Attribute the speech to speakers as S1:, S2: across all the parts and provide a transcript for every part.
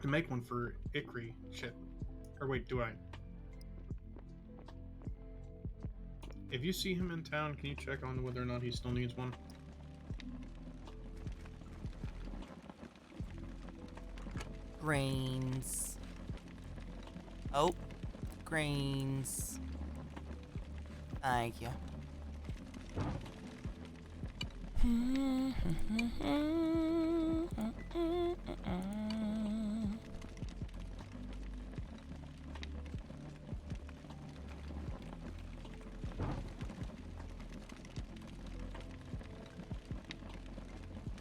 S1: to make one for Ikri. Shit. Or wait, do I? If you see him in town, can you check on whether or not he still needs one?
S2: Grains. Oh, grains. Thank you.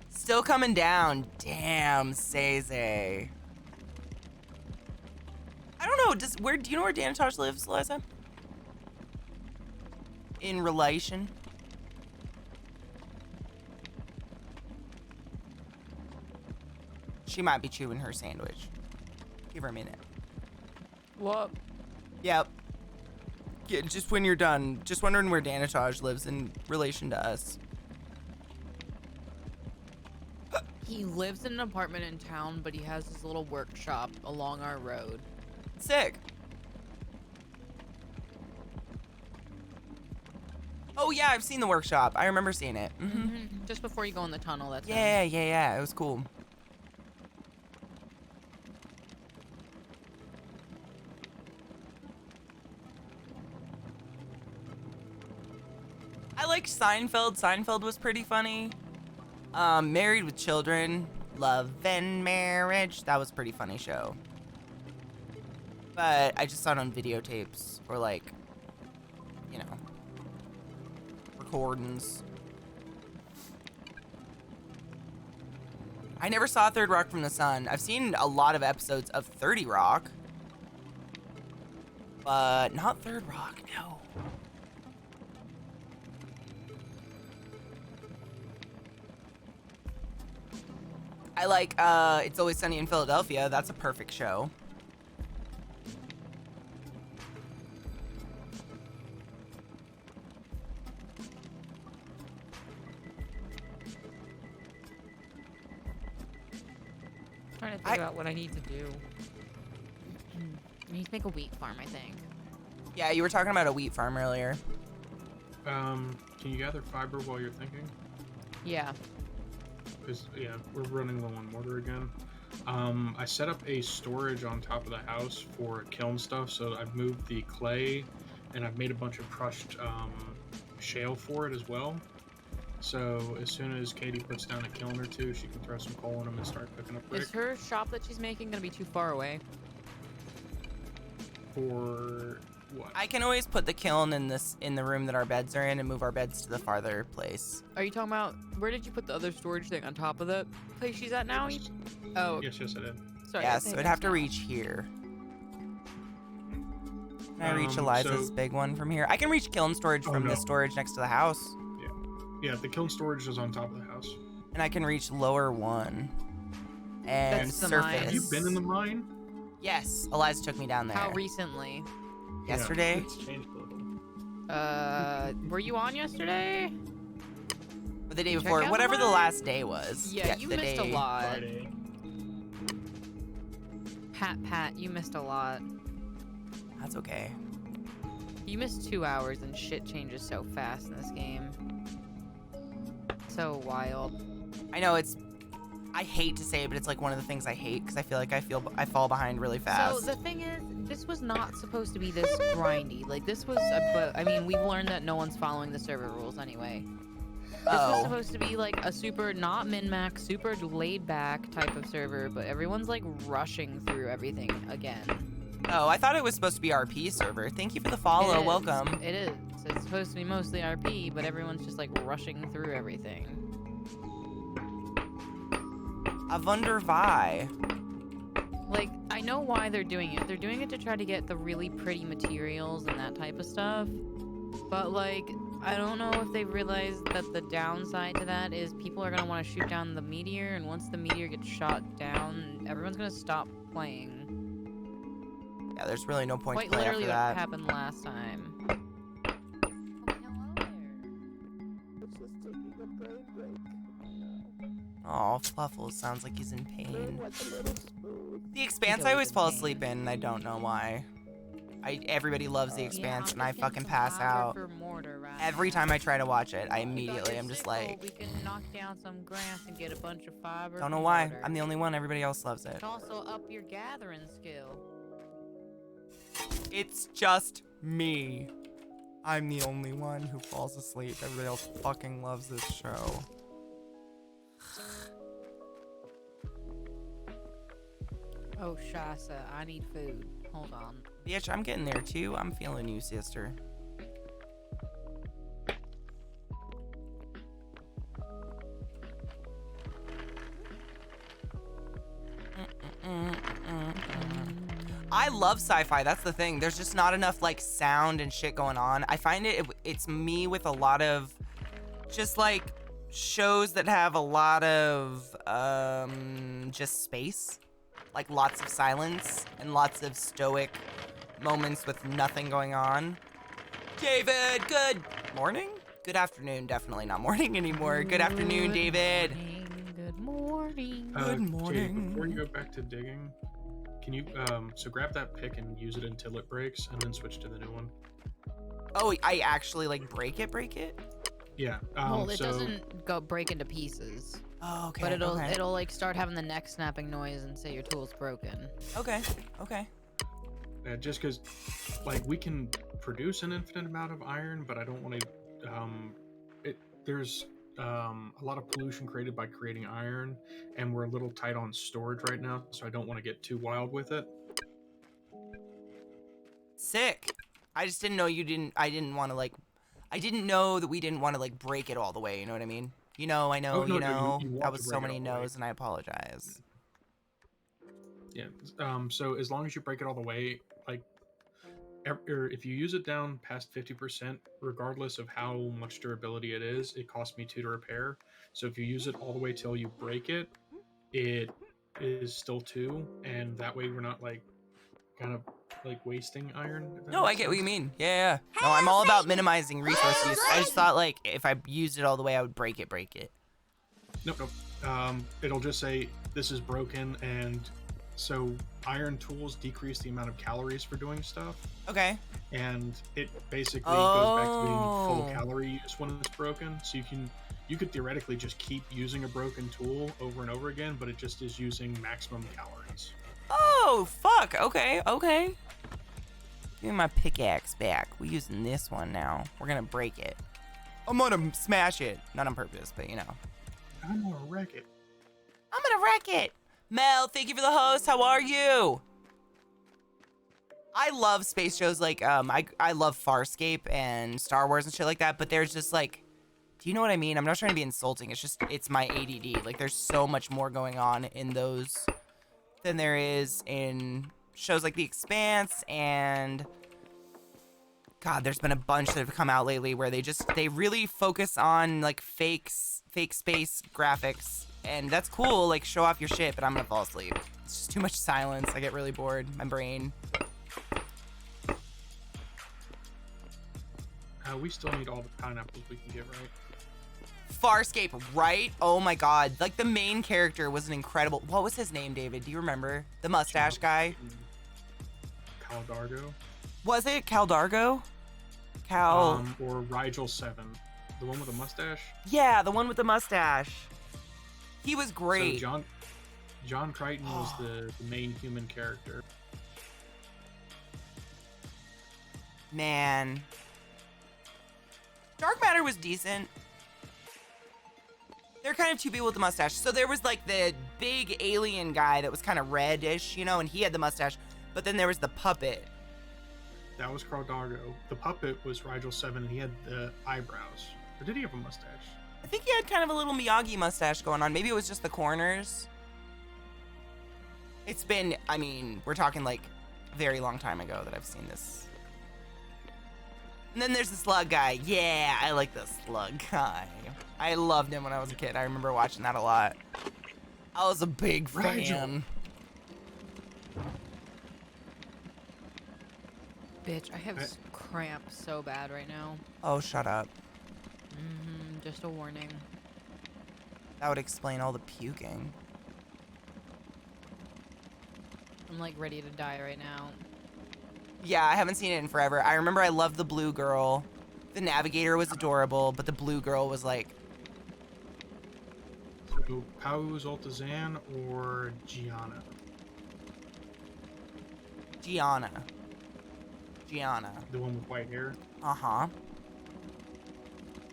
S2: Still coming down. Damn, Seze. I don't know. Do you know where Danatage lives, Liza? In relation? She might be chewing her sandwich. Give her a minute.
S3: What?
S2: Yep. Yeah, just when you're done. Just wondering where Danatage lives in relation to us.
S3: He lives in an apartment in town, but he has his little workshop along our road.
S2: Sick. Oh yeah, I've seen the workshop. I remember seeing it. Mm-hmm.
S3: Just before you go in the tunnel, that's
S2: Yeah. It was cool. I liked Seinfeld. Seinfeld was pretty funny. Married with Children, Love and Marriage. That was a pretty funny show. But I just saw it on videotapes or like, you know, recordings. I never saw Third Rock from the Sun. I've seen a lot of episodes of 30 Rock, but not Third Rock, no. I like It's Always Sunny in Philadelphia. That's a perfect show.
S3: Trying to figure out what I need to do. I need to make a wheat farm, I think.
S2: Yeah, you were talking about a wheat farm earlier.
S1: Can you gather fiber while you're thinking?
S3: Yeah.
S1: Because, yeah, we're running low on mortar again. I set up a storage on top of the house for kiln stuff, so I've moved the clay, and I've made a bunch of crushed shale for it as well. So as soon as Katie puts down a kiln or two, she can throw some coal in them and start cooking up brick.
S3: Is her shop that she's making gonna be too far away?
S1: For what?
S2: I can always put the kiln in the room that our beds are in and move our beds to the farther place.
S3: Are you talking about, where did you put the other storage thing on top of the place she's at now?
S1: Yes.
S3: Oh.
S1: Yes, I did.
S3: Sorry.
S2: Yeah, so it'd have to reach here. Can I reach Eliza's big one from here? I can reach kiln storage from the storage next to the house.
S1: Yeah, the kiln storage is on top of the house.
S2: And I can reach lower one. And
S3: That's the
S2: surface.
S3: mine.
S1: Have you been in the mine?
S2: Yes, Eliza took me down there.
S3: How recently?
S2: Yesterday?
S1: Yeah, it's changed a little.
S3: Were you on yesterday?
S2: Or the day
S3: Check
S2: before,
S3: out
S2: whatever the
S3: mine?
S2: last day was.
S3: Yeah, you
S2: the
S3: missed a
S2: day.
S3: lot.
S1: Friday.
S3: Pat, you missed a lot.
S2: That's okay.
S3: You missed 2 hours and shit changes so fast in this game. So wild.
S2: I know I hate to say it, but it's like one of the things I hate because I feel like I fall behind really fast.
S3: So the thing is, this was not supposed to be this grindy. Like this was, but I mean, we've learned that no one's following the server rules anyway. This was supposed to be like a super, not min-max, super laid-back type of server, but everyone's like rushing through everything again.
S2: Oh, I thought it was supposed to be RP server. Thank you for the follow. Welcome.
S3: It is. It's supposed to be mostly RP, but everyone's just like rushing through everything.
S2: I wonder why.
S3: Like, I know why they're doing it. They're doing it to try to get the really pretty materials and that type of stuff. But, like, I don't know if they realize that the downside to that is people are going to want to shoot down the meteor, and once the meteor gets shot down, everyone's going to stop playing.
S2: Yeah, there's really no point
S3: Quite
S2: to play
S3: literally
S2: after
S3: what
S2: that.
S3: happened last time.
S2: Oh, Fluffles sounds like he's in pain. The Expanse I always fall asleep in, and I don't know why. Everybody loves The Expanse, and I fucking pass out. Every time I try to watch it, I immediately, I'm just like...
S3: We can knock down some grass and get a bunch of fiber.
S2: Don't know why. I'm the only one. Everybody else loves it.
S3: Also up your gathering skill.
S2: It's just me. I'm the only one who falls asleep. Everybody else fucking loves this show.
S3: Oh, Shasa, I need food. Hold on.
S2: Bitch, I'm getting there too. I'm feeling you, sister. I love sci-fi. That's the thing. There's just not enough like sound and shit going on. I find it's me with a lot of just like shows that have a lot of just space, like lots of silence and lots of stoic moments with nothing going on. David, good morning? Good afternoon. Definitely not morning anymore. Good afternoon, David.
S3: Good morning.
S2: Good morning.
S1: Kate, before you go back to digging, can you so grab that pick and use it until it breaks, and then switch to the new one?
S2: Oh, I actually like break it?
S1: Yeah.
S3: Well, it doesn't go break into pieces.
S2: Oh, okay.
S3: But it'll like start having the neck snapping noise and say your tool's broken.
S2: Okay.
S1: Just because, like, we can produce an infinite amount of iron, but I don't want to. There's a lot of pollution created by creating iron, and we're a little tight on storage right now, so I don't want to get too wild with it.
S2: Sick. I just didn't know you didn't. I didn't know that we didn't want to like break it all the way. You know what I mean? You know. I know.
S1: Oh, no,
S2: you
S1: no,
S2: know.
S1: you
S2: That
S1: want
S2: was
S1: to
S2: so
S1: break it
S2: many
S1: all the way.
S2: no's, and I apologize.
S1: Yeah. So as long as you break it all the way, like, if you use it down past 50%, regardless of how much durability it is, it costs me 2 to repair. So if you use it all the way till you break it, it is still 2, and that way we're not like kind of like wasting iron. if that
S2: No, I
S1: makes
S2: get what you
S1: sense.
S2: mean. Yeah. No, I'm all about minimizing resource use. I just thought like if I used it all the way, I would break it.
S1: Nope. It'll just say this is broken, and so iron tools decrease the amount of calories for doing stuff,
S2: Okay.
S1: and it basically goes back to being full
S2: Oh.
S1: calorie use when it's broken. So you could theoretically just keep using a broken tool over and over again, but it just is using maximum calories.
S2: Oh, fuck. Okay. Give me my pickaxe back. We're using this one now. We're gonna break it. I'm gonna smash it. Not on purpose, but you know.
S1: I'm gonna wreck it.
S2: I'm gonna wreck it. Mel, thank you for the host. How are you? I love space shows like I love Farscape and Star Wars and shit like that, but there's just like, do you know what I mean? I'm not trying to be insulting. It's my ADD. Like there's so much more going on in those than there is in shows like The Expanse, and God, there's been a bunch that have come out lately where they really focus on like fake space graphics, and that's cool, like show off your shit, but I'm gonna fall asleep. It's just too much silence. I get really bored. My brain.
S1: We still need all the pineapples we can get, right?
S2: Farscape, right? Oh my God. Like the main character was an incredible. What was his name, David? Do you remember? The mustache guy?
S1: Caldargo.
S2: Was it Caldargo?
S1: Or Rigel 7. The one with the mustache?
S2: Yeah, the one with the mustache. He was great.
S1: So John Crichton was the main human character.
S2: Man. Dark Matter was decent. They're kind of two people with the mustache. So there was like the big alien guy that was kind of reddish, you know, and he had the mustache. But then there was the puppet.
S1: That was Caldargo. The puppet was Rigel 7, and he had the eyebrows. Or did he have a mustache?
S2: I think he had kind of a little Miyagi mustache going on. Maybe it was just the corners. It's been, I mean, we're talking like a very long time ago that I've seen this. And then there's the slug guy. Yeah, I like the slug guy. I loved him when I was a kid. I remember watching that a lot. I was a big fan.
S3: Bitch, I have cramps so bad right now.
S2: Oh, shut up.
S3: Just a warning.
S2: That would explain all the puking.
S3: I'm like ready to die right now.
S2: Yeah, I haven't seen it in forever. I remember I loved the blue girl. The navigator was adorable, but the blue girl was like...
S1: So, Pau Zoltazan or Gianna?
S2: Gianna. Gianna.
S1: The one with white hair?
S2: Uh-huh.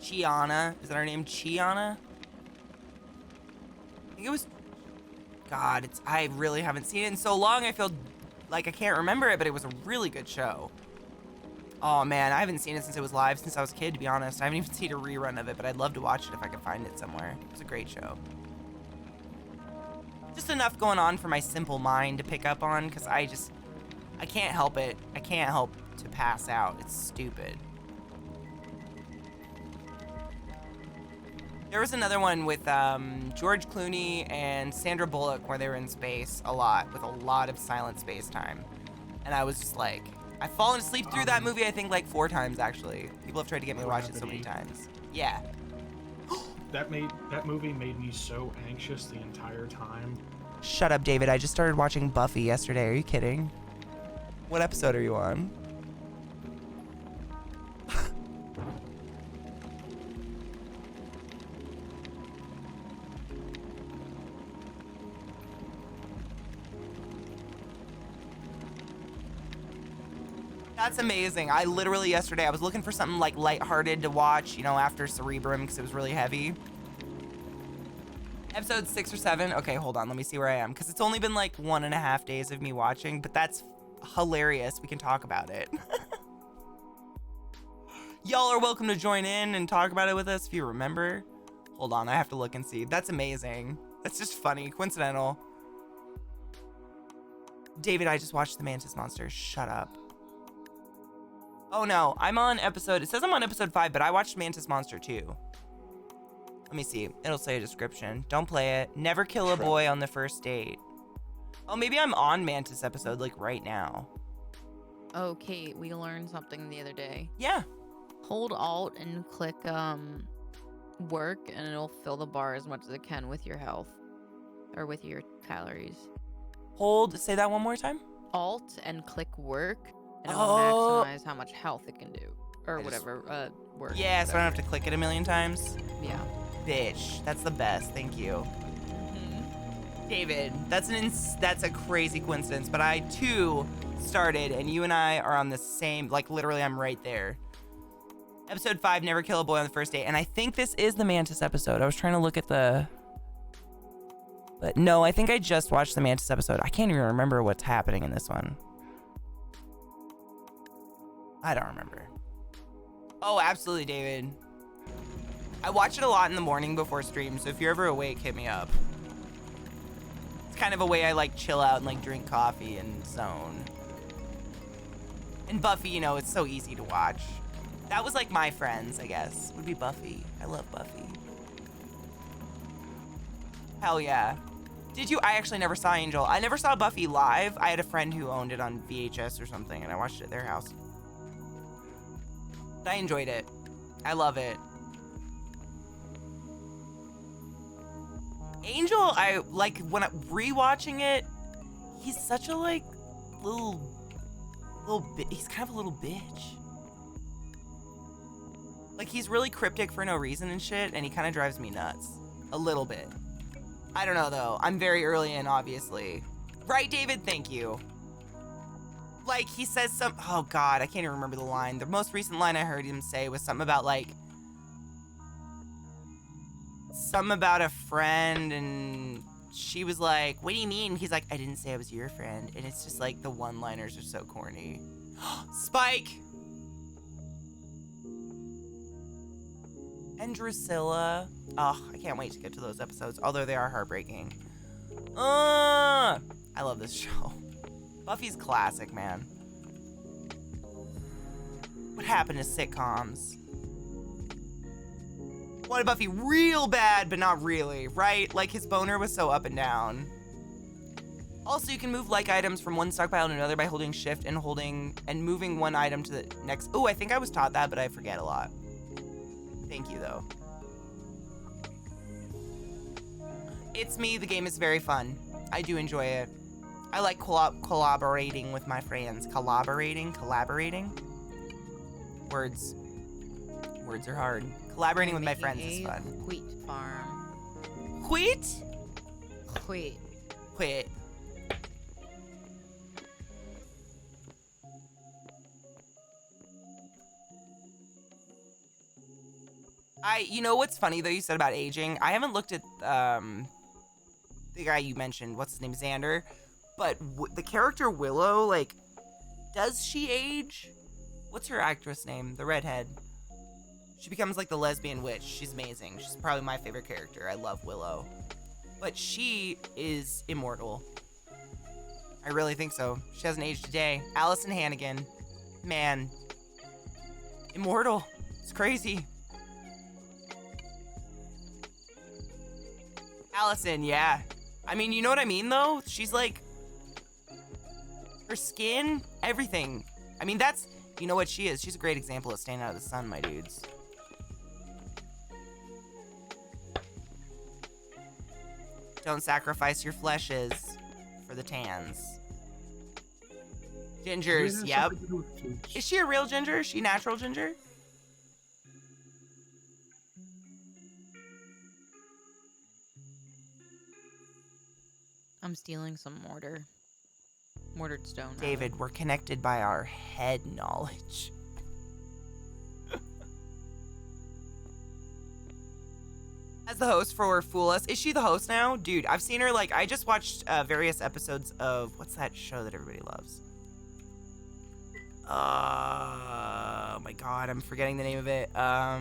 S2: Gianna. Is that her name? Gianna? I think it was... God, I really haven't seen it in so long, I feel like I can't remember it, but it was a really good show. Oh, man, I haven't seen it since it was live, since I was a kid, to be honest. I haven't even seen a rerun of it, but I'd love to watch it if I could find it somewhere. It was a great show. Just enough going on for my simple mind to pick up on, because I can't help it. I can't help to pass out. It's stupid. There was another one with George Clooney and Sandra Bullock where they were in space a lot, with a lot of silent space time. And I was just like, I've fallen asleep through that movie, I think, like 4 times, actually. People have tried to get me to watch it so many times. Yeah.
S1: That movie made me so anxious the entire time.
S2: Shut up, David. I just started watching Buffy yesterday. Are you kidding? What episode are you on? That's amazing. I literally yesterday, I was looking for something like lighthearted to watch, you know, after Cerebrum because it was really heavy. Episode 6 or 7. Okay, hold on. Let me see where I am because it's only been like 1.5 days of me watching, but that's hilarious. We can talk about it. Y'all are welcome to join in and talk about it with us if you remember. Hold on. I have to look and see. That's amazing. That's just funny. Coincidental. David, I just watched The Mantis Monster. Shut up. Oh no, I'm on episode, it says I'm on episode 5, but I watched Mantis Monster too. Let me see, it'll say a description. Don't play it. Never kill a boy on the first date. Oh, maybe I'm on Mantis episode like right now.
S3: Oh, Kate, we learned something the other day.
S2: Yeah.
S3: Hold Alt and click work and it'll fill the bar as much as it can with your health. Or with your calories.
S2: Hold, say that one more time.
S3: Alt and click work. And it will maximize how much health it can do. Or whatever, work.
S2: Yeah, so I don't have to click it a million times.
S3: Yeah.
S2: Bitch, that's the best, thank you. David, that's a crazy coincidence, but I too started, and you and I are on the same, like literally I'm right there. Episode 5, Never Kill a Boy on the First Date, and I think this is the Mantis episode. I was trying to look at but no, I think I just watched the Mantis episode. I can't even remember what's happening in this one. I don't remember. Oh, absolutely, David. I watch it a lot in the morning before stream, so if you're ever awake, hit me up. It's kind of a way I like chill out and like drink coffee and zone. And Buffy, you know, it's so easy to watch. That was like my friends, I guess, would be Buffy. I love Buffy. Hell yeah. Did you? I actually never saw Angel. I never saw Buffy live. I had a friend who owned it on VHS or something, and I watched it at their house. I enjoyed it. I love it. Angel, I like when I'm rewatching it, he's such a like little bit, he's kind of a little bitch. Like he's really cryptic for no reason and shit, and he kind of drives me nuts. A little bit. I don't know though. I'm very early in, obviously. Right, David? Thank you. Like, he says oh god, I can't even remember the line. The most recent line I heard him say was something about, like, something about a friend, and she was like, what do you mean? He's like, I didn't say I was your friend. And it's just like, the one-liners are so corny. Spike! And Drusilla. Oh, I can't wait to get to those episodes, although they are heartbreaking. I love this show. Buffy's classic, man. What happened to sitcoms? Wanted Buffy real bad, but not really, right? Like, his boner was so up and down. Also, you can move like items from one stockpile to another by holding shift and moving one item to the next. Oh, I think I was taught that, but I forget a lot. Thank you, though. It's me. The game is very fun. I do enjoy it. I like collaborating with my friends. Collaborating. Words are hard. Collaborating with my friends is fun.
S3: Wheat farm.
S2: Wheat?
S3: Wheat.
S2: Wheat. You know what's funny though? You said about aging. I haven't looked at the guy you mentioned. What's his name? Xander. But the character Willow, like, does she age? What's her actress name? The redhead. She becomes like the lesbian witch. She's amazing. She's probably my favorite character. I love Willow. But she is immortal. I really think so. She hasn't aged a day. Allison Hannigan. Man. Immortal. It's crazy. Allison, yeah. I mean, you know what I mean, though? She's like... her skin, everything. I mean, that's... you know what she is? She's a great example of staying out of the sun, my dudes. Don't sacrifice your fleshes for the tans. Gingers, yep. Is she a real ginger? Is she natural ginger?
S3: I'm stealing some mortar. Mortared stone.
S2: David, we're connected by our head knowledge. As the host for Fool Us. Is she the host now? Dude, I've seen her, like, I just watched various episodes of, what's that show that everybody loves? Oh my god, I'm forgetting the name of it.
S1: How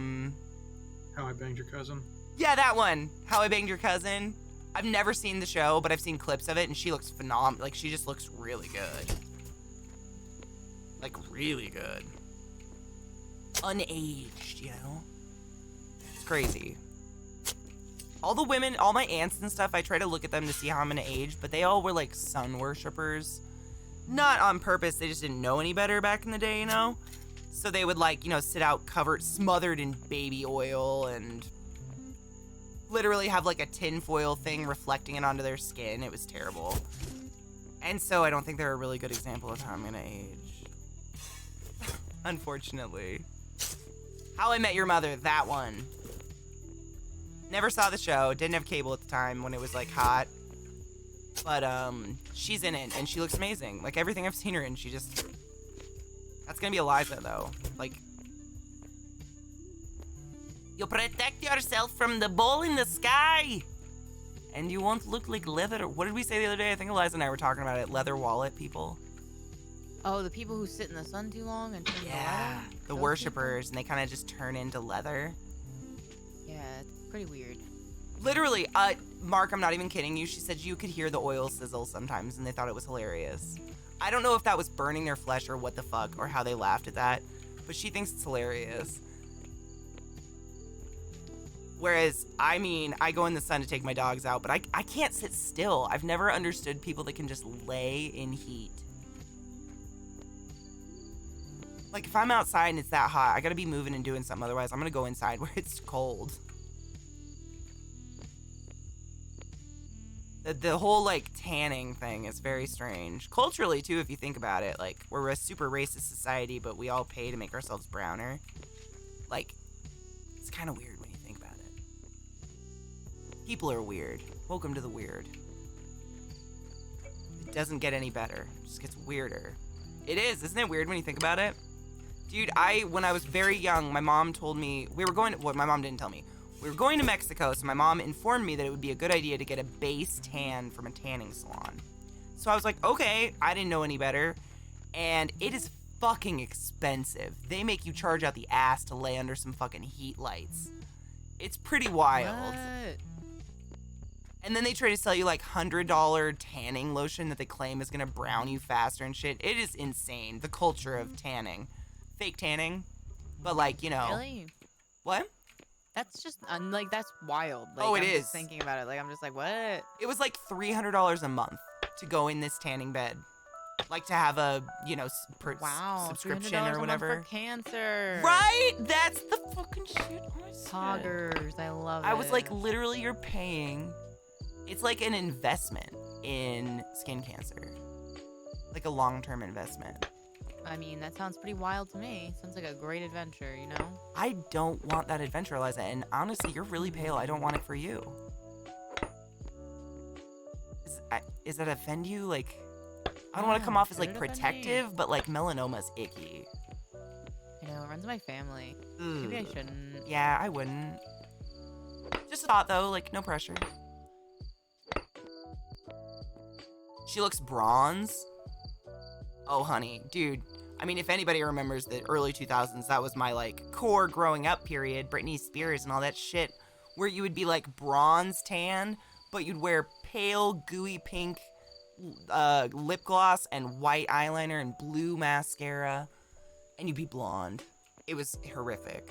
S1: I Banged Your Cousin?
S2: Yeah, that one. How I Banged Your Cousin. I've never seen the show, but I've seen clips of it, and she looks phenomenal. Like, she just looks really good. Like, really good. Unaged, you know? It's crazy. All the women, all my aunts and stuff, I try to look at them to see how I'm gonna age, but they all were, like, sun worshippers. Not on purpose, they just didn't know any better back in the day, you know? So they would, like, you know, sit out covered, smothered in baby oil, and... literally have like a tinfoil thing reflecting it onto their skin. It was terrible. And so I don't think they're a really good example of how I'm gonna age. Unfortunately. How I Met Your Mother, that one. Never saw the show, didn't have cable at the time when it was like hot. But she's in it and she looks amazing. Like everything I've seen her in, she just... That's gonna be Eliza though. Like... You protect yourself from the bull in the sky. And you won't look like leather. What did we say the other day? I think Eliza and I were talking about it. Leather wallet people.
S3: Oh, the people who sit in the sun too long and turn into leather?
S2: The
S3: Those
S2: worshippers, and they kind of just turn into leather.
S3: people? Yeah, it's pretty weird.
S2: Literally, Mark, I'm not even kidding you. She said you could hear the oil sizzle sometimes, and they thought it was hilarious. I don't know if that was burning their flesh or what the fuck, or how they laughed at that, but she thinks it's hilarious. Whereas, I mean, I go in the sun to take my dogs out, but I can't sit still. I've never understood people that can just lay in heat. Like, if I'm outside and it's that hot, I gotta be moving and doing something. Otherwise, I'm gonna go inside where it's cold. The whole, like, tanning thing is very strange. Culturally, too, if you think about it. Like, we're a super racist society, but we all pay to make ourselves browner. Like, it's kind of weird. People are weird. Welcome to the weird. It doesn't get any better. It just gets weirder. It is. Isn't it weird when you think about it? Dude, when I was very young, my mom told me, well, my mom didn't tell me. We were going to Mexico, so my mom informed me that it would be a good idea to get a base tan from a tanning salon. So I was like, okay, I didn't know any better. And it is fucking expensive. They make you charge out the ass to lay under some fucking heat lights. It's pretty wild.
S3: What?
S2: And then they try to sell you like $100 tanning lotion that they claim is gonna brown you faster and shit. It is insane, the culture of tanning. Fake tanning, but like, you know.
S3: Really?
S2: What?
S3: That's just, like, that's wild. Like,
S2: Oh, it
S3: I'm
S2: is.
S3: Just thinking about it, like, I'm just like, what?
S2: It was like $300 a month to go in this tanning bed. Like to have a, you know,
S3: Wow,
S2: subscription
S3: $300
S2: or
S3: a month
S2: whatever.
S3: for cancer.
S2: Right? That's the fucking shit I said.
S3: Poggers, I love it.
S2: I was like, literally, you're paying. It's like an investment. in skin cancer. Like a long-term investment.
S3: I mean, that sounds pretty wild to me. Sounds like a great adventure, you know?
S2: I don't want that adventure, Eliza, and honestly, you're really pale. I don't want it for you. Is that offend you? Like, I don't want to come off as, like, protective, but, like, melanoma's icky.
S3: You know, it runs in my family.
S2: Ugh.
S3: Maybe I shouldn't.
S2: Yeah, I wouldn't. Just a thought, though. Like, no pressure. She looks bronze. Oh, honey. Dude. I mean, if anybody remembers the early 2000s, that was my, like, core growing up period. Britney Spears and all that shit. Where you would be, like, bronze tan, but you'd wear pale, gooey pink lip gloss and white eyeliner and blue mascara. And you'd be blonde. It was horrific.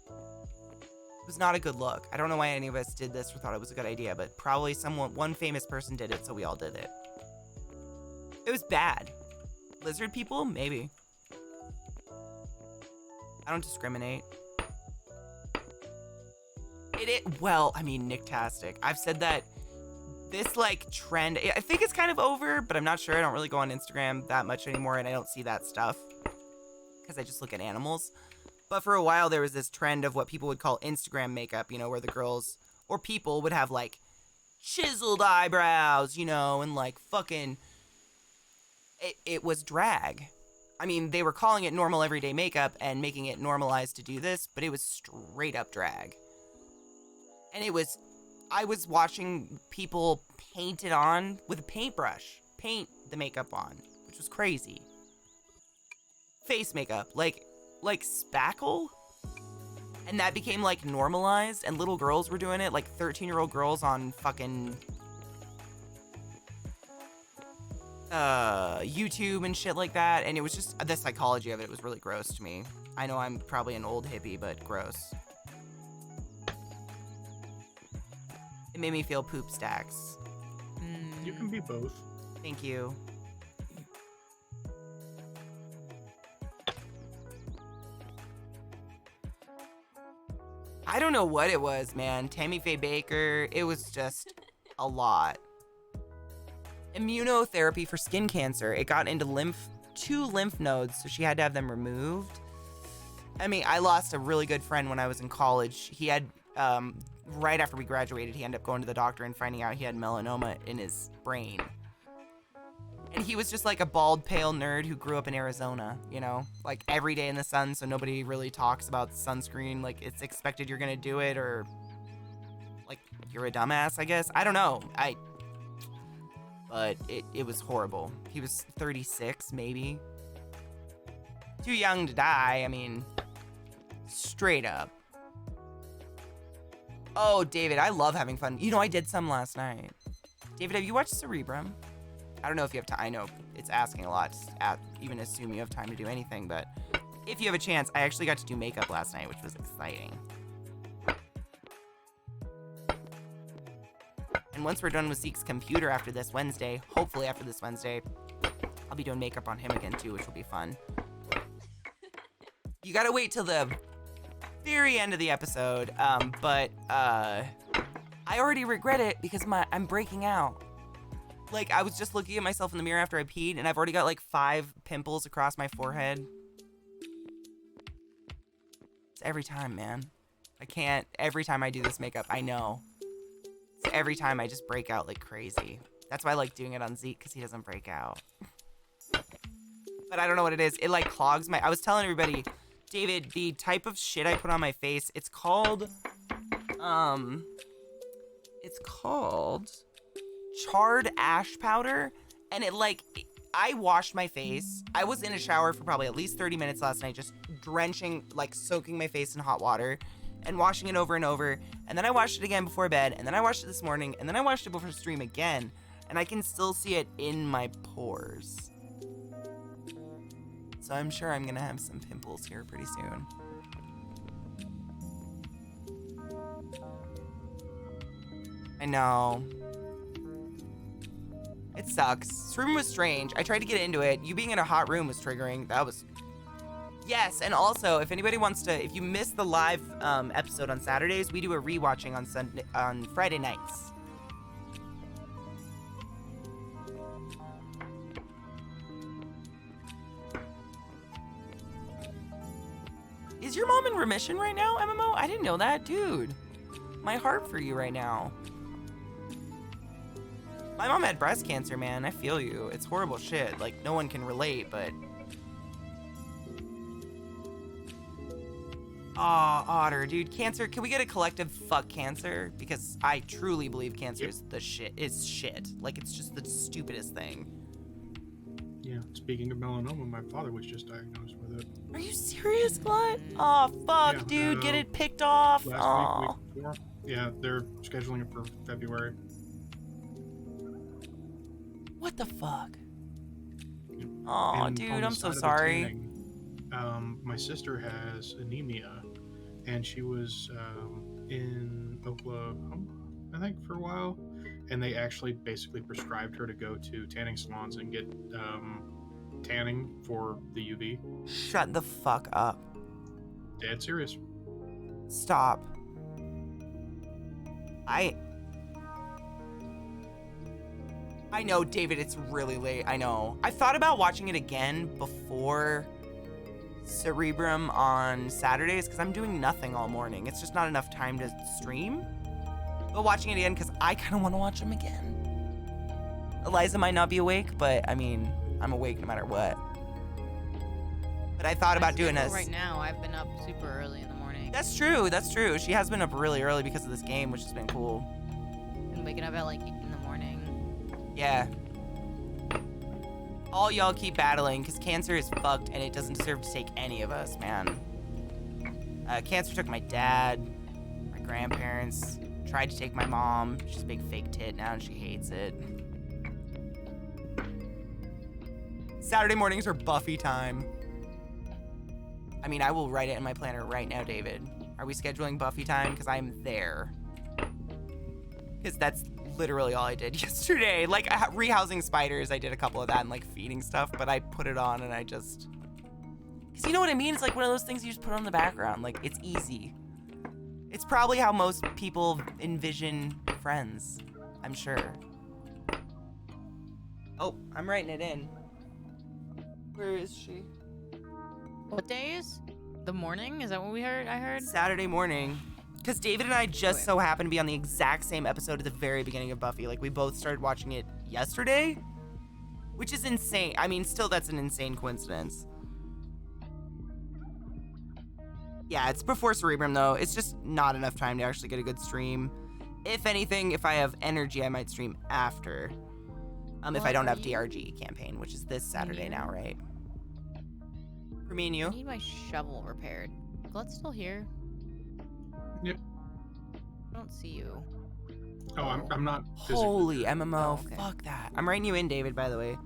S2: It was not a good look. I don't know why any of us did this or thought it was a good idea, but probably one famous person did it, so we all did it. It was bad. Lizard people? Maybe. I don't discriminate. Well, I mean, Nicktastic. I've said that this, like, trend, I think it's kind of over, but I'm not sure. I don't really go on Instagram that much anymore, and I don't see that stuff because I just look at animals. But for a while, there was this trend of what people would call Instagram makeup, you know, where the girls or people would have, like, chiseled eyebrows, you know, and, like, fucking... It was drag. I mean, they were calling it normal everyday makeup and making it normalized to do this, but it was straight up drag. And I was watching people paint it on with a paintbrush. Paint the makeup on, which was crazy. Face makeup, like spackle. And that became, like, normalized, and little girls were doing it, like 13-year-old girls on fucking YouTube and shit like that, and it was just, the psychology of it was really gross to me. I know I'm probably an old hippie, but gross. It made me feel poop stacks.
S1: You can be both.
S2: Thank you. I don't know what it was, man. Tammy Faye Baker, it was just a lot. Immunotherapy for skin cancer. It got into 2 lymph nodes, so she had to have them removed. I mean, I lost a really good friend when I was in college. He had, right after we graduated, he ended up going to the doctor and finding out he had melanoma in his brain. And he was just like a bald, pale nerd who grew up in Arizona, you know? Like, every day in the sun, so nobody really talks about sunscreen. Like, it's expected you're gonna do it, or, like, you're a dumbass, I guess. I don't know. But it was horrible. He was 36, maybe. Too young to die, I mean, straight up. Oh, David, I love having fun. You know, I did some last night. David, have you watched Cerebrum? I don't know if you have time. I know it's asking a lot to even assume you have time to do anything, but if you have a chance, I actually got to do makeup last night, which was exciting. And once we're done with Zeke's computer after this Wednesday, hopefully after this Wednesday, I'll be doing makeup on him again too, which will be fun. You gotta wait till the very end of the episode, but I already regret it because I'm breaking out. Like, I was just looking at myself in the mirror after I peed, and I've already got like 5 pimples across my forehead. It's every time, man. I can't, every time I do this makeup, I know. It's every time I just break out like crazy. That's why I like doing it on Zeke, because he doesn't break out. But I don't know what it is. It like clogs my, I was telling everybody, David, the type of shit I put on my face, it's called charred ash powder, and it like, I washed my face. I was in a shower for probably at least 30 minutes last night, just drenching, like soaking my face in hot water and washing it over and over. And then I washed it again before bed, and then I washed it this morning, and then I washed it before stream again, and I can still see it in my pores. So I'm sure I'm gonna have some pimples here pretty soon. I know. It sucks. This room was strange. I tried to get into it. You being in a hot room was triggering. That was... Yes, and also, if anybody wants to... If you missed the live episode on Saturdays, we do a rewatching on Friday nights. your mom in remission right now, MMO? I didn't know that, dude. My heart for you right now. My mom had breast cancer, man. I feel you. It's horrible shit. Like, no one can relate, but... Aw, Otter, dude. Cancer, can we get a collective fuck cancer? Because I truly believe cancer is the shit. It's shit. Like, it's just the stupidest thing.
S1: Yeah, speaking of melanoma, my father was just diagnosed with it.
S2: Are you serious, Glut? Aw, fuck,
S1: Yeah,
S2: dude. Get it picked off.
S1: Last week before. Yeah, they're scheduling it for February.
S2: What the fuck?
S1: Yeah.
S2: Aw,
S1: And
S2: dude,
S1: on the
S2: I'm so
S1: side of the
S2: sorry.
S1: tanning, my sister has anemia, and she was in Oklahoma, I think, for a while, and they actually basically prescribed her to go to tanning salons and get tanning for the UV.
S2: Shut the fuck up.
S1: Dead serious.
S2: Stop. I know, David, it's really late. I know. I thought about watching it again before Cerebrum on Saturdays because I'm doing nothing all morning. It's just not enough time to stream. But watching it again because I kind of want to watch them again. Eliza might not be awake, but I mean, I'm awake no matter what. But I thought about doing this.
S3: Right now, I've been up super early in the morning.
S2: That's true. That's true. She has been up really early because of this game, which has been cool.
S3: Been waking up at like 8 in the morning.
S2: Yeah. All y'all keep battling because cancer is fucked and it doesn't deserve to take any of us, man. Cancer took my dad, my grandparents, tried to take my mom. She's a big fake tit now and she hates it. Saturday mornings are Buffy time. I mean, I will write it in my planner right now, David. Are we scheduling Buffy time? Because I'm there. Because that's literally all I did yesterday. Like, rehousing spiders, I did a couple of that and, like, feeding stuff, but I put it on and I just... Because you know what I mean? It's like one of those things you just put on the background. Like, it's easy. It's probably how most people envision Friends, I'm sure. Oh, I'm writing it in. Where is she?
S3: What days? The morning? Is that what I heard?
S2: Saturday morning. Because David and I just so happen to be on the exact same episode at the very beginning of Buffy. Like, we both started watching it yesterday, which is insane. I mean, still, that's an insane coincidence. Yeah, it's before Cerebrum, though. It's just not enough time to actually get a good stream. If anything, if I have energy, I might stream after. If I don't have DRG campaign, which is this Saturday now, right? For me and you.
S3: I need my shovel repaired. Glut's still here.
S1: Yep.
S3: I don't see you.
S1: Oh, I'm not physically
S2: Holy
S1: there.
S2: MMO,
S3: Oh, okay.
S2: fuck that. I'm writing you in, David, by the way.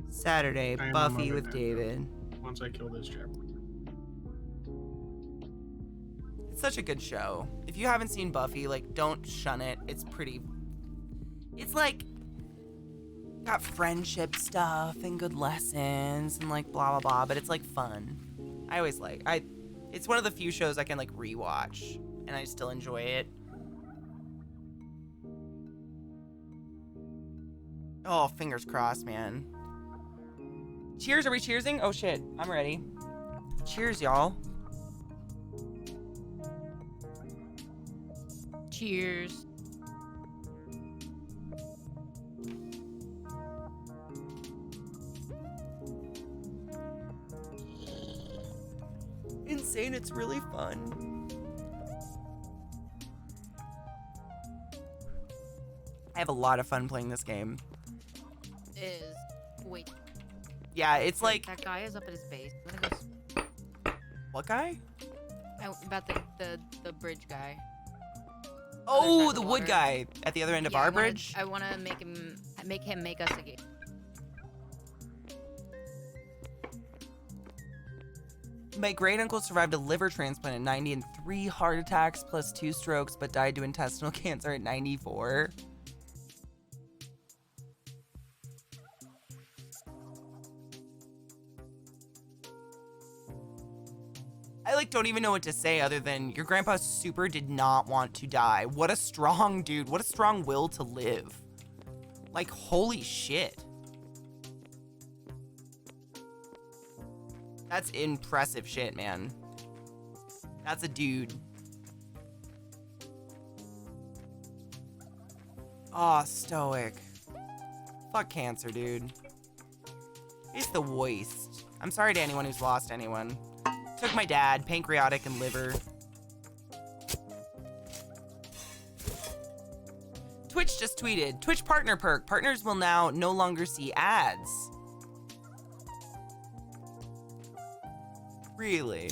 S2: Saturday,
S1: I am on
S2: Buffy
S1: my way
S2: with
S1: back.
S2: David.
S1: Once I kill this chapter.
S2: It's such a good show. If you haven't seen Buffy, like, don't shun it. It's pretty... It's like... got friendship stuff and good lessons and, like, blah, blah, blah, but it's, like, fun. I always like... It's one of the few shows I can, like, rewatch, and I still enjoy it. Oh, fingers crossed, man. Cheers, are we cheersing? Oh, shit, I'm ready. Cheers, y'all.
S3: Cheers.
S2: Insane, it's really fun. I have a lot of fun playing this game.
S3: Wait.
S2: Yeah, it's like...
S3: That guy is up at his base. I'm gonna go
S2: What guy?
S3: about the bridge guy.
S2: Oh,
S3: side of
S2: the
S3: the
S2: wood
S3: water.
S2: guy at the other end of our bridge?
S3: I want to make him make us a game.
S2: My great uncle survived a liver transplant at 90 and 3 heart attacks plus 2 strokes, but died to intestinal cancer at 94. I like don't even know what to say other than your grandpa super did not want to die. What a strong dude. What a strong will to live. Like, holy shit. That's impressive shit, man. That's a dude. Aw, stoic. Fuck cancer, dude. It's the worst. I'm sorry to anyone who's lost anyone. Took my dad, pancreatic and liver. Twitch just tweeted, Twitch partner perk. Partners will now no longer see ads. Really?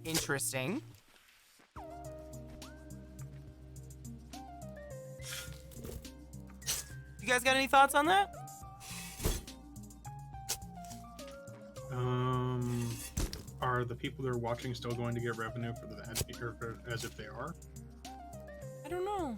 S2: Interesting. You guys got any thoughts on that?
S1: Are the people that are watching still going to get revenue for the ad or as if they are?
S2: I don't know.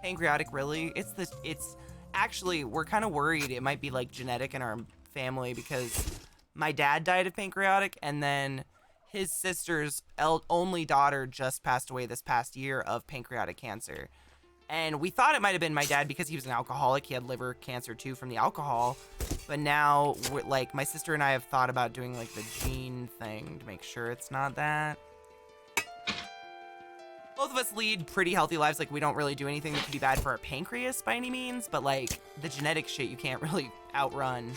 S2: Pancreatic, really? It's actually, we're kind of worried it might be like genetic in our family because my dad died of pancreatic and then his sister's only daughter just passed away this past year of pancreatic cancer. And we thought it might have been my dad because he was an alcoholic. He had liver cancer too from the alcohol. But now, like, my sister and I have thought about doing like the gene thing to make sure it's not that. Both of us lead pretty healthy lives. Like, we don't really do anything that could be bad for our pancreas by any means. But like, the genetic shit you can't really outrun.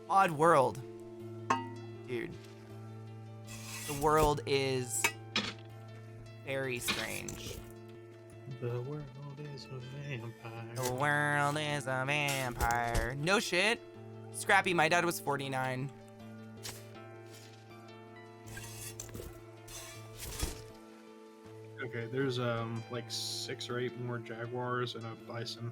S2: Odd world. Dude. The world is very strange.
S1: The world is a vampire.
S2: The world is a vampire. No shit. Scrappy, my dad was 49.
S1: Okay, there's like 6 or 8 more jaguars and a bison.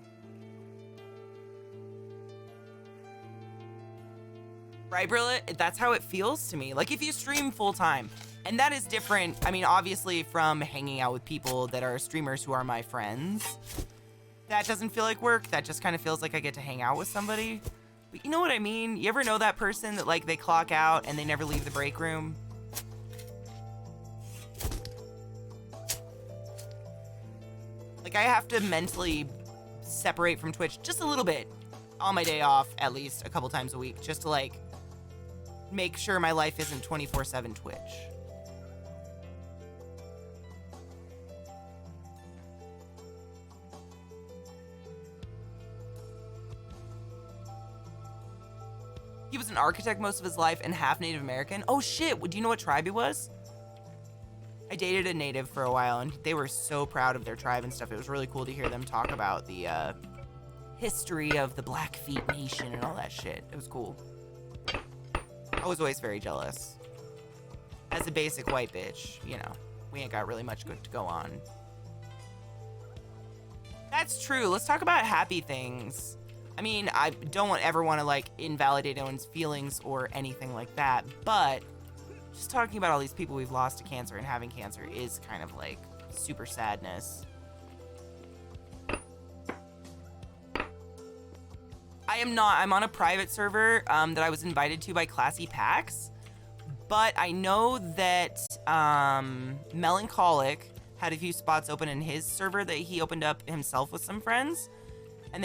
S2: Right, Brillet? That's how it feels to me. Like, if you stream full-time, and that is different, I mean, obviously, from hanging out with people that are streamers who are my friends. That doesn't feel like work. That just kind of feels like I get to hang out with somebody. But you know what I mean? You ever know that person that, like, they clock out and they never leave the break room? Like, I have to mentally separate from Twitch just a little bit on my day off, at least a couple times a week, just to, like, make sure my life isn't 24/7 Twitch. He was an architect most of his life and half Native American. Oh shit, do you know what tribe he was? I dated a native for a while and they were so proud of their tribe and stuff. It was really cool to hear them talk about the history of the Blackfeet Nation and all that shit. It was cool. I was always very jealous. As a basic white bitch, you know, we ain't got really much good to go on. That's true. Let's talk about happy things. I mean, I don't ever want to, like, invalidate anyone's feelings or anything like that, but just talking about all these people we've lost to cancer and having cancer is kind of, like, super sadness. I'm on a private server that I was invited to by ClassyKatie, but I know that Melancholic had a few spots open in his server that he opened up himself with some friends.